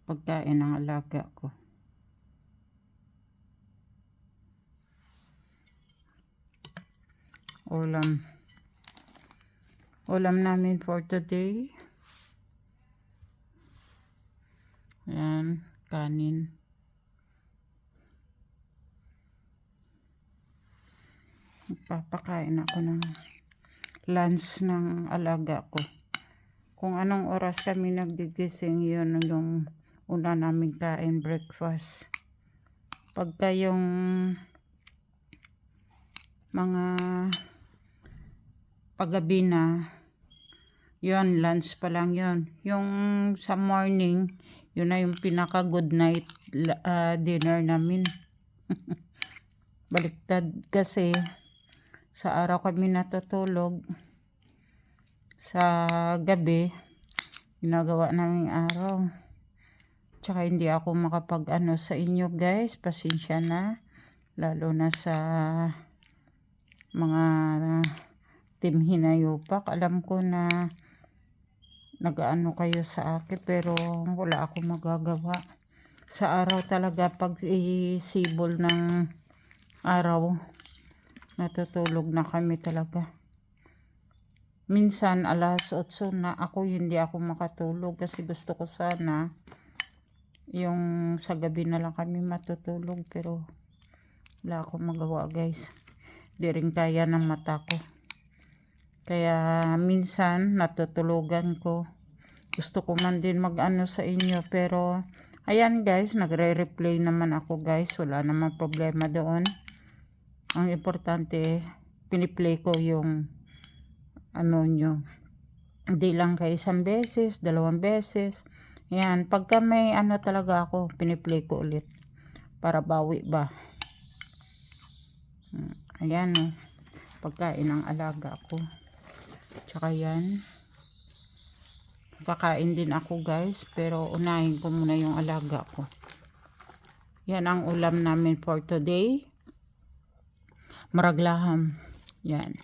pagkain ng alaga ko. Ulam namin for today. Ayan, kanin. Papakain ako ng lunch ng alaga ko. Kung anong oras kami nagdigising, yun yung una namin kain, breakfast. Pagka yung mga paggabi na, yun, lunch pa lang yun. Yung sa morning, yun na yung pinaka good night dinner namin. Baliktad kasi sa araw kami natutulog, sa gabi ginagawa naming araw. Tsaka hindi ako makapag-ano sa inyo guys, pasensya na, lalo na sa mga team Hinayupak. Alam ko na nag-ano kayo sa akin, pero wala akong magagawa. Sa araw talaga, pag isibol ng araw, natutulog na kami talaga. Minsan alas 8 na hindi ako makatulog kasi gusto ko sana yung sa gabi na lang kami matutulog, pero wala akong magawa guys. Di rin kaya ng mata ko. Kaya minsan natutulugan ko. Gusto ko man din mag-ano sa inyo, pero ayan guys, nagre-replay naman ako guys. Wala namang problema doon. Ang importante, piniplay ko yung ano nyo. Hindi lang kay isang beses, 2 beses. Ayan, pagka may ano talaga ako, piniplay ko ulit. Para bawi ba. Ayan o. Pagkain ng alaga ko. Tsaka yan. Kakain din ako guys, pero unahin ko muna yung alaga ko. Yan ang ulam namin for today. Maraglaham. Yan.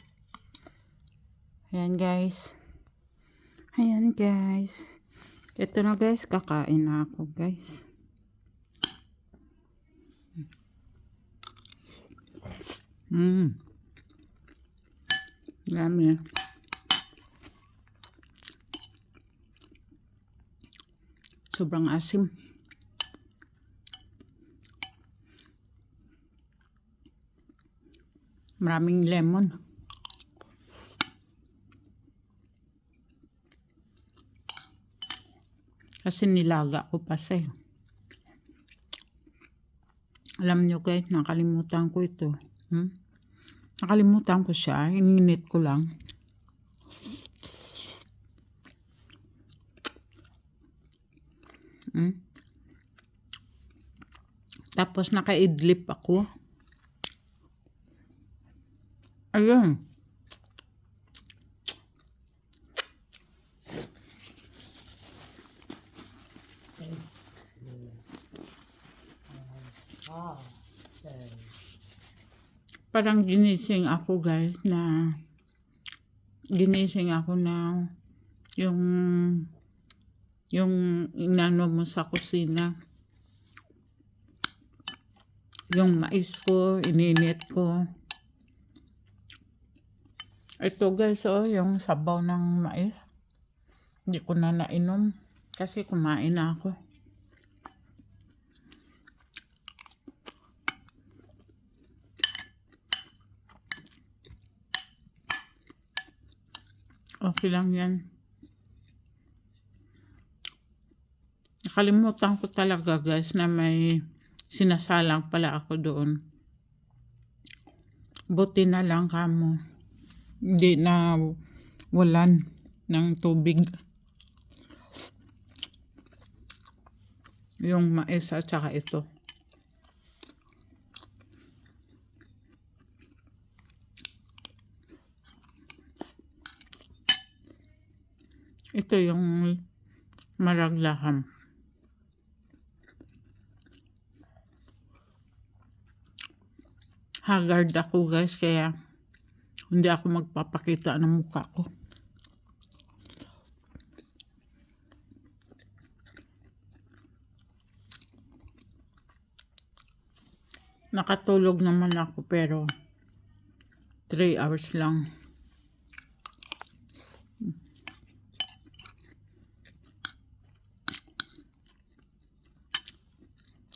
Ayan guys. Ayan guys. Ito na guys, kakain na ako guys. Dami. Sobrang asim. Maraming lemon. Kasi nilaga ko pa siya. Alam nyo guys, nakalimutan ko ito. Nakalimutan ko siya. Ininit ko lang. Tapos naka-idlip ako. Ayun. Parang ginising ako guys na yung inano mo sa kusina, yung mais ko, ininit ko. Ito guys, yung sabaw ng mais. Hindi ko na nainom kasi kumain na ako. Okay lang yan. Nakalimutan ko talaga guys na may sinasalang pala ako doon. Buti na lang kamo. Hindi na walan ng tubig. Yung mais at saka ito. Ito yung maraglaham. Haggard ako guys, kaya hindi ako magpapakita ng mukha ko. Nakatulog naman ako pero 3 hours lang.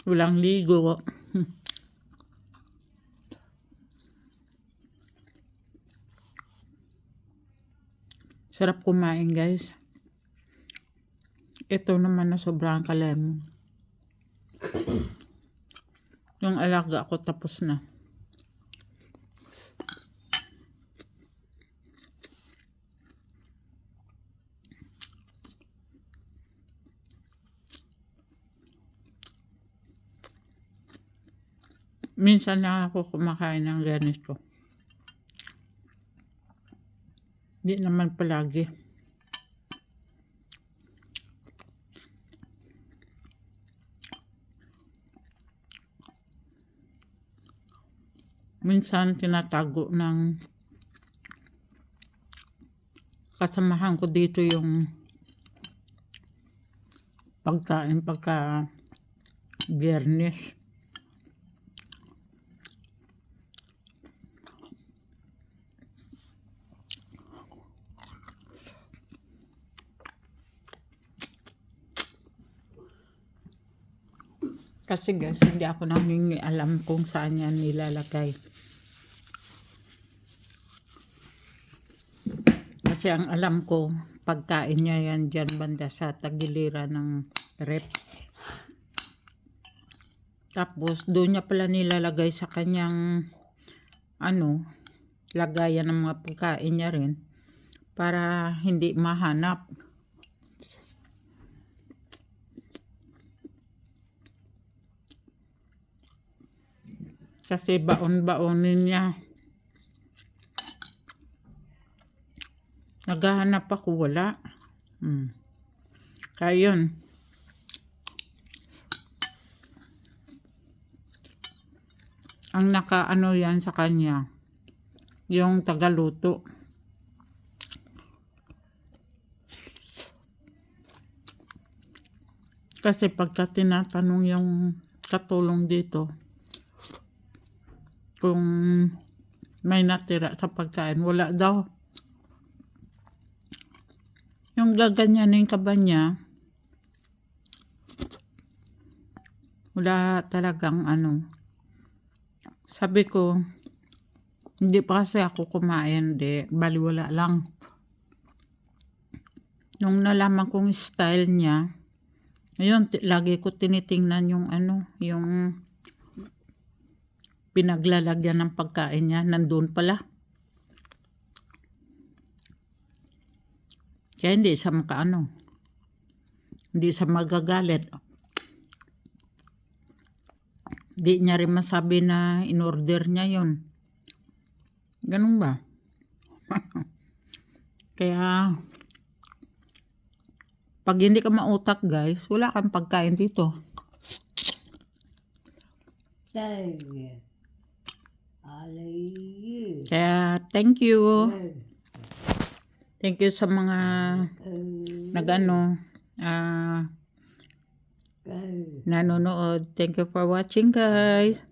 Walang ligo. Sarap kumain, guys. Ito naman na sobrang kalemon. Yung alaga ako tapos na. Minsan na ako kumakain ng ganito. Di naman palagi. Minsan tinatago ng kasamahan ko dito yung pagkain pagka Biyernes. Kasi guys, hindi ako alam kung saan yan nilalagay. Kasi ang alam ko, pagkain niya yan dyan banda sa tagiliran ng rep. Tapos, doon niya pala nilalagay sa kanyang, lagayan ng mga pagkain niya rin. Para hindi mahanap. Kasi baon-baonin niya. Naghahanap ako, wala. Kaya yun. Ang nakaano yan sa kanya, yung tagaluto. Kasi pagka tinatanong yung katulong dito, kung may natira sa pagkain, wala daw. Yung gaganyanin ka ba niya, wala talagang Sabi ko, hindi pa kasi ako kumain, baliwala lang. Nung nalaman kong style niya, ayun, lagi ko tinitingnan yung yung pinaglalagyan ng pagkain niya, nandun pala. Kaya hindi siya hindi siya magagalit. Di niya rin masabi na in-order niya yun. Ganun ba? Kaya, pag hindi ka mautak guys, wala kang pagkain dito. Kaya, thank you. Thank you sa mga nanonood. Thank you for watching guys.